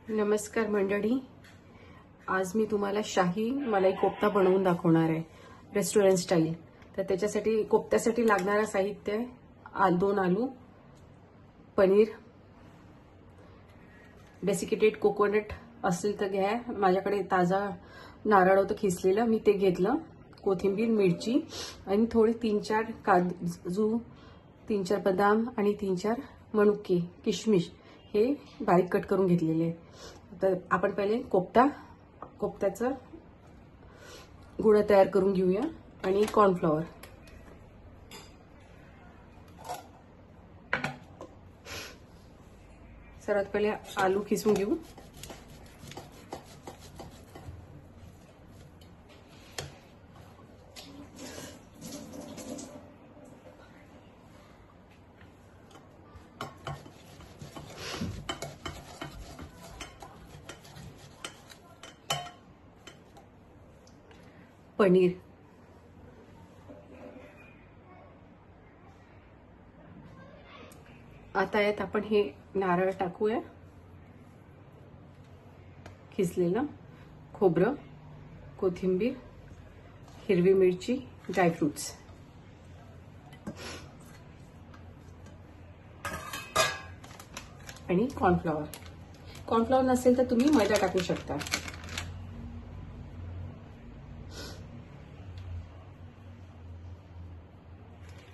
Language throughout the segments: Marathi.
नमस्कार मंडळी, आज मी तुम्हाला शाही मलाई कोफ्ता बनवून दाखवणार आहे रेस्टॉरंट स्टाईल। तर त्याच्यासाठी कोफ्त्यासाठी लागणारा साहित्य आहे 2 आलू, पनीर, डेसिकेटेड कोकोनट असेल तर घ्या, माझ्याकडे ताजा नारळ होतं खिसलेलं मी ते घेतलं, कोथिंबीर, मिरची आणि थोडे 3-4 काजू, 3-4 बदाम आणि 3-4 मनुके, किशमिश हे बारीक कट करून घेतलेले आहे। तर आपण पहिले कोफ्त्याचं गोळा तयार करून घेऊया आणि कॉर्नफ्लॉवर। सर्वात पहिले आलू खिसून घेऊ। पनीर, आता यात आपण हे नारळ टाकूया, खिसलेलं खोबरं, कोथिंबीर, हिरवी मिरची, ड्रायफ्रुट्स आणि कॉर्नफ्लॉवर नसेल तर तुम्ही मैदा टाकू शकता।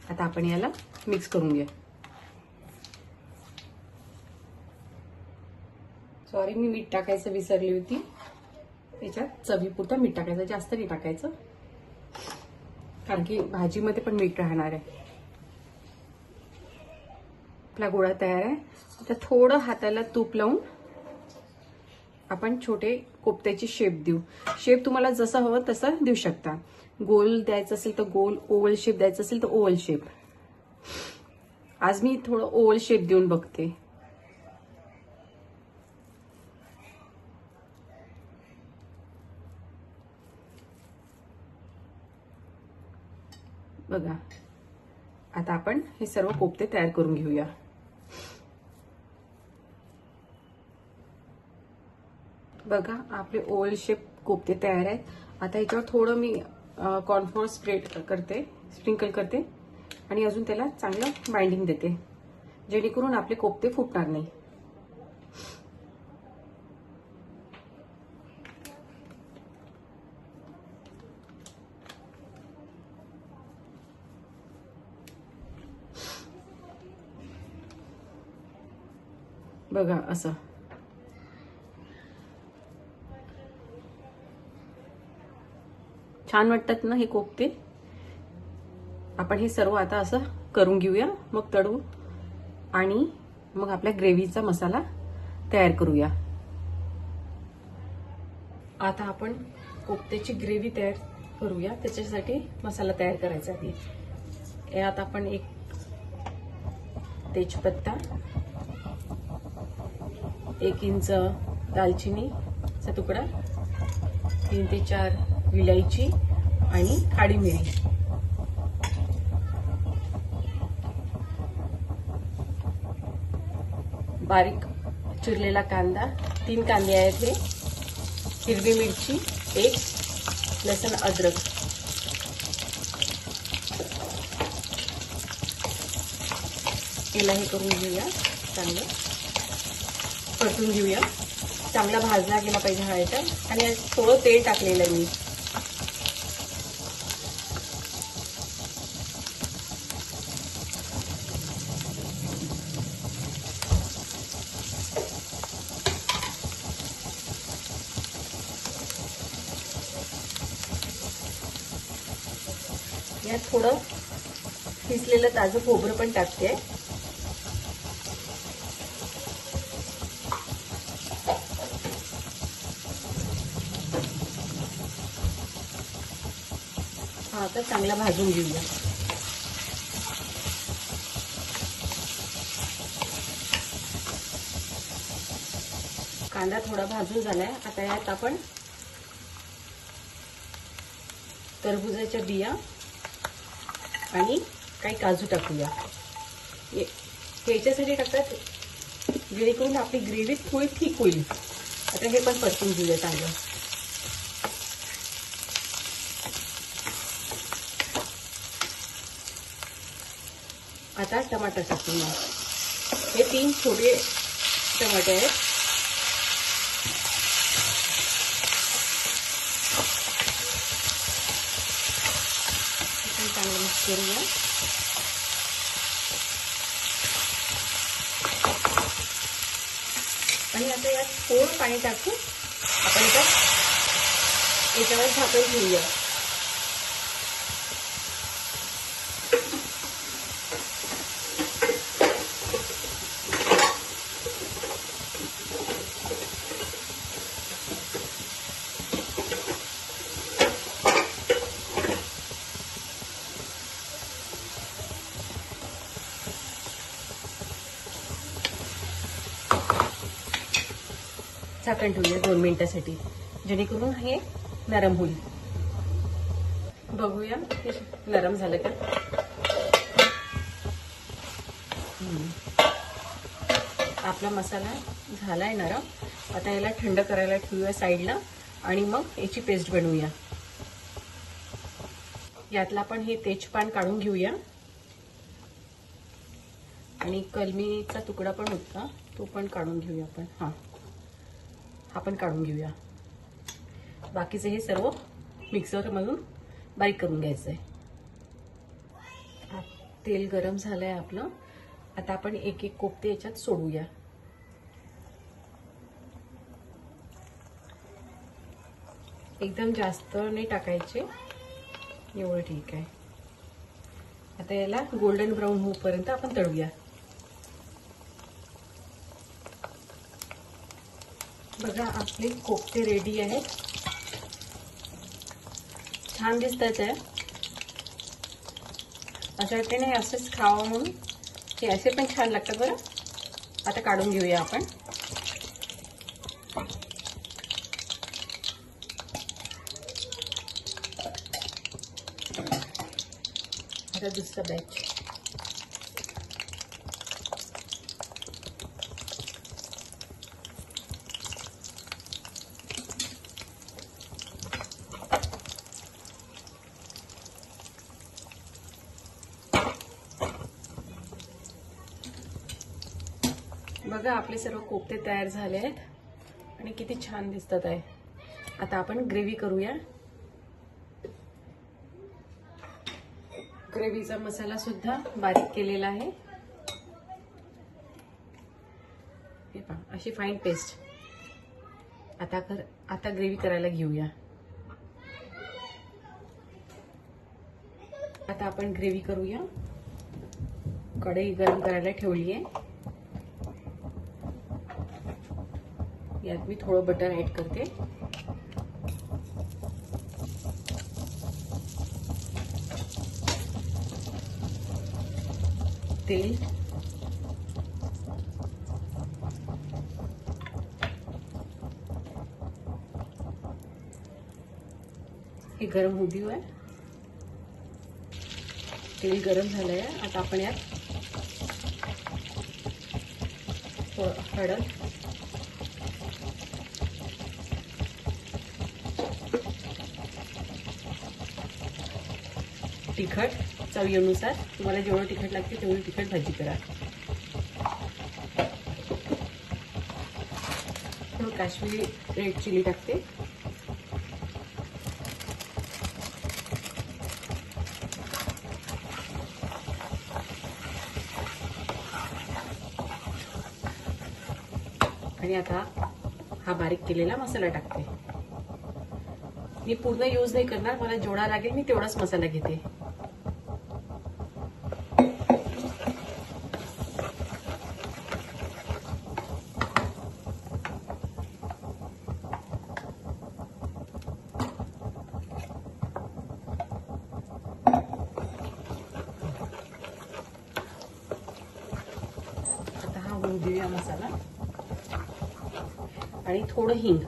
आता आपण याला मिक्स करून घ्या। सॉरी, मी मीठ टाकायचं विसरली होती। त्याच्यात चवीपुरतं मीठ टाकायचं, जास्त नाही टाकायचं कारण की भाजीमध्ये पण मीठ राहणार आहे। आपला गोळा तयार आहे। आता थोडं हाताला तूप लावून आपण छोटे कोफ्त्याची शेप देऊ। शेप तुम्हाला जसं हवं तसं देऊ शकता। गोल द्यायचं असेल तर गोल, ओव्हल शेप द्यायचं असेल तर ओव्हल शेप। आज मी थोडं ओव्हल शेप देऊन बघते। बघा, आता आपण हे सर्व कोफ्ते तयार करून घेऊया। बघा, आपले ओव्हल शेप कोफ्ते तयार आहेत। आता याच्यावर थोडं मी कॉर्नफ्लोअर स्प्रिंकल करते आणि अजून त्याला चांगलं बाइंडिंग देते, जेणेकरून आपले कोफ्ते फुटणार नाही। बघा, असं छान वाटतात ना हे कोफ्ते। आपण हे सर्व आता असं करून घेऊया, मग तळू आणि मग आपल्या ग्रेव्हीचा मसाला तयार करूया। आता आपण कोफ्त्याची ग्रेव्ही तयार करूया, त्याच्यासाठी मसाला तयार करायचा आहे। यात आपण 1 तेजपत्ता, 1 इंच दालचिनीचा तुकडा, 3 ते 4 विलायची आणि काळी मिरी, बारीक चिरलेला कांदा, 3 कांदे आहेत हे, हिरवी मिरची 1, लसूण अद्रक। याला हे करून घेऊया, चांगलं परतून घेऊया। चांगला भाजला गेला पाहिजे हा याचा, आणि थोडं तेल टाकलेलं आहे मी। यात थोडं किसलेलं ताजं खोबरं पण टाकते। हा, आता चांगला भाजून घेऊया। कांदा थोडा भाजून झालाय। आता यात आपण टरबूजाच्या बिया आणि काही काजू टाकूया। हे याच्यासाठी टाकतात जेणेकरून आपली ग्रेव्ही थोडी थिक होईल। आता हे पण परतून घेऊया चांगलं. आता टमाटर टाकूया. हे 3 छोटे टमाटे आहेत. चांगलं मिक्स करूया. आणि आता यात थोडं पाणी टाकू आपण याच्यावर झाकण ठेवूया. झाकण ठेवूया 2 मिनिटासाठी, जेणेकरून हे नरम होईल. बघूया हे नरम झालं का. आपला मसाला झालाय नरम. आता याला थंड करायला ठेवूया साईडला आणि मग याची पेस्ट बनवूया. यातला आपण हे तेजपान काढून घेऊया आणि कलमीचा तुकडा पण होता तो पण काढून घेऊया आपण. आपण काढून घेऊया. बाकीचे हे सर्व मिक्सर मधून बारीक करून घ्यायचं आहे. तेल गरम झालंय आपलं. आता आपण एक एक कोफ्ते याच्यात सोडूया. एकदम जास्त नाही टाकायचे, एवढं ठीक आहे. आता याला गोल्डन ब्राऊन होईपर्यंत आपण तळूया. बघा आपले कोफ्ते रेडी आहेत. छान दिसतात आहे. अशा वाटते असेच खावं म्हणून. हे असे पण छान लागतात बरं. आता काढून घेऊया आपण. आता दुसरा बॅच. बघा आपले सर्व कोफ्ते तयार झाले आहेत आणि किती छान दिसतात आहे. आता आपण ग्रेव्ही करूया. ग्रेव्हीचा मसाला सुद्धा बारीक केलेला आहे. हे पहा अशी फाईन पेस्ट. आता ग्रेव्ही करायला घेऊया. आता आपण ग्रेव्ही करूया. कढई गरम करायला ठेवली आहे. यात मी थोडं बटर ऍड करते. तेल, हे गरम होऊ देऊ आहे. तेल गरम झालंय. आता आपण यात हळद, तिखट चवीनुसार, तुम्हाला जेवढं तिखट लागते तेवढी तिखट भाजी करा. थोडं काश्मीरी रेड चिली टाकते. आणि आता हा बारीक केलेला मसाला टाकते. मी पूर्ण यूज नाही करणार, मला जेवढा लागेल मी तेवढाच मसाला घेते. आता हा होऊ देऊया मसाला आणि थोडं हिंग.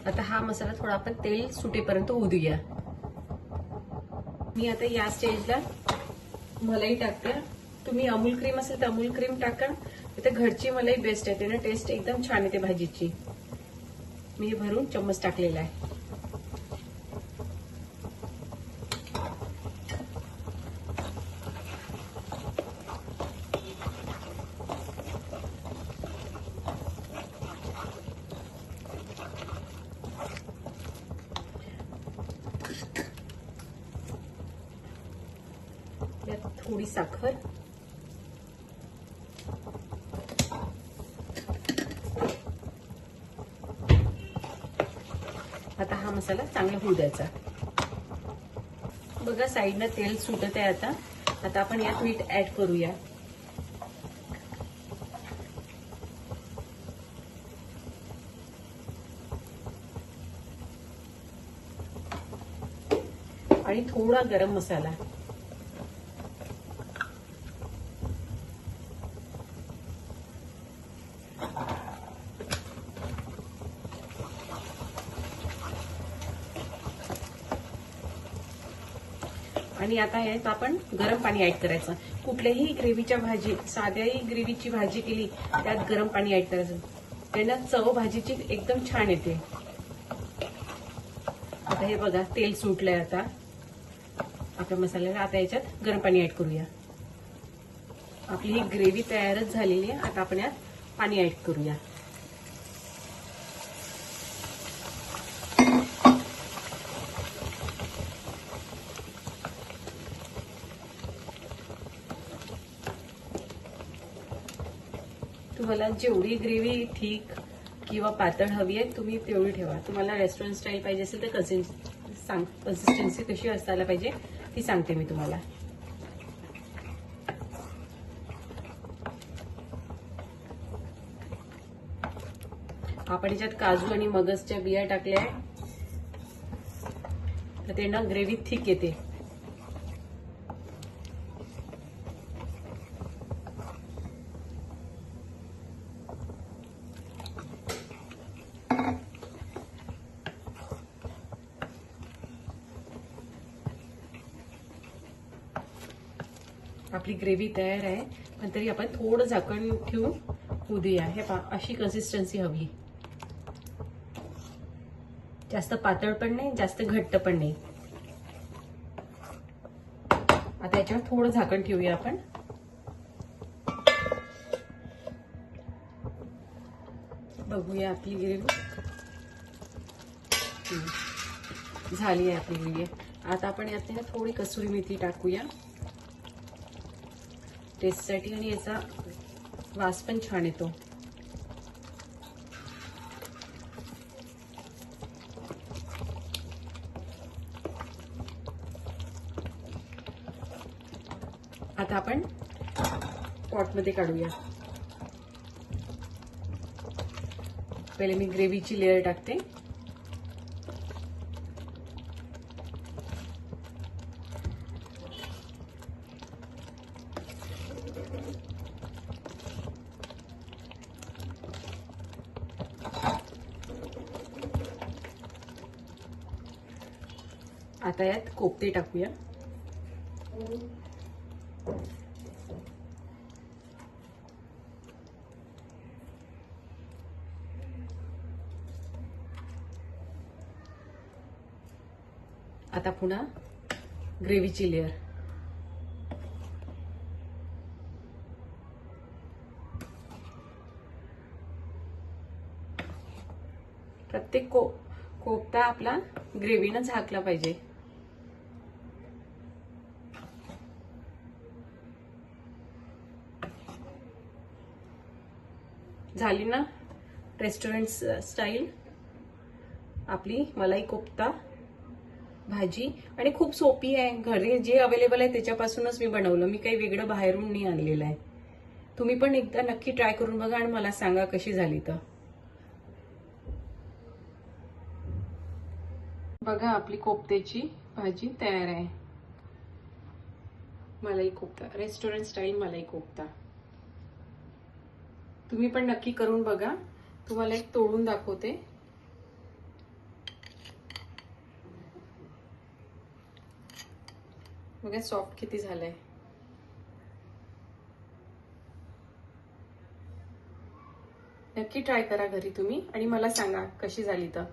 आता हा मसाला थोडा आपण तेल सुटेपर्यंत होऊ देऊया. मी आता या स्टेजला मलाई टाकते. तुम्ही अमूल क्रीम असेल तर अमूल क्रीम टाका. इथे घरची मलाई बेस्ट आहे, त्याने टेस्ट एकदम छान येते भाजीची. मी भरून चम्मच टाकलेला आहे. यात थोडी साखर, आता हा मसाला चांगला होऊ द्यायचा. बघा साईडनं तेल सुटत आहे. आता आपण यात मीठ ऍड करूया. आणि थोडा गरम मसाला. आणि आता यात आपण गरम पाणी ऍड करायचं. कुठल्याही ग्रेव्हीच्या भाजी, साध्याही ग्रेव्हीची भाजी केली त्यात गरम पाणी ऍड करायचं, त्यानं चव भाजीची एकदम छान येते. आता हे बघा तेल सुटलंय. आता आपल्या मसाल्याला आता याच्यात गरम पाणी ऍड करूया. आपली ही ग्रेव्ही तयारच झालेली आहे. आता आपण यात पाणी ऍड करूया. तुम्हाला जेवढी ग्रेव्ही ठीक किंवा पातळ हवी आहे तुम्ही तेवढी ठेवा. तुम्हाला रेस्टॉरंट स्टाईल पाहिजे असेल तर कन्सिस्टन्सी कशी असायला पाहिजे ती सांगते मी तुम्हाला. आपण याच्यात काजू आणि मगजच्या बिया टाकल्या आहे, तर त्यांना ग्रेव्ही थिक येते. आपली ग्रेव्ही तयार आहे, पण तरी आपण थोडं झाकण ठेवून होऊ देऊया. हे पहा, अशी कन्सिस्टन्सी हवी. जास्त पातळ पण नाही, जास्त घट्ट पण नाही. आता याच्यावर थोडं झाकण ठेवूया आपण. बघूया आपली ग्रेव्ही झाली आहे. आपली ग्रेव्ही आता आपण यात थोडी कसुरी मेथी टाकूया टेस्टसाठी, आणि याचा वास पण छान येतो. आता आपण पॉटमध्ये काढूया. पहिले मी ग्रेव्हीची लेयर टाकते. आता यात कोफ्ते टाकूया. आता पुन्हा ग्रेव्हीची लेयर. प्रत्येक कोफ्ता आपला ग्रेव्हीनं झाकला पाहिजे. झाली ना रेस्टॉरंट स्टाईल आपली मलाई कोफ्ता भाजी. आणि खूप सोपी आहे. घरी जे अवेलेबल आहे त्याच्यापासूनच मी बनवलं. मी काही वेगळं बाहेरून नाही आणलेलं आहे. तुम्ही पण एकदा नक्की ट्राय करून बघा आणि मला सांगा कशी झाली. तर बघा आपली कोफ्त्याची भाजी तयार आहे. मलाई कोफ्ता, रेस्टॉरंट स्टाईल मलाई कोफ्ता. तुम्ही पण नक्की करून बघा. तुम्हाला एक तोडून दाखवते. बघा सॉफ्ट किती झालंय. नक्की ट्राय करा घरी तुम्ही आणि मला सांगा कशी झाली तर.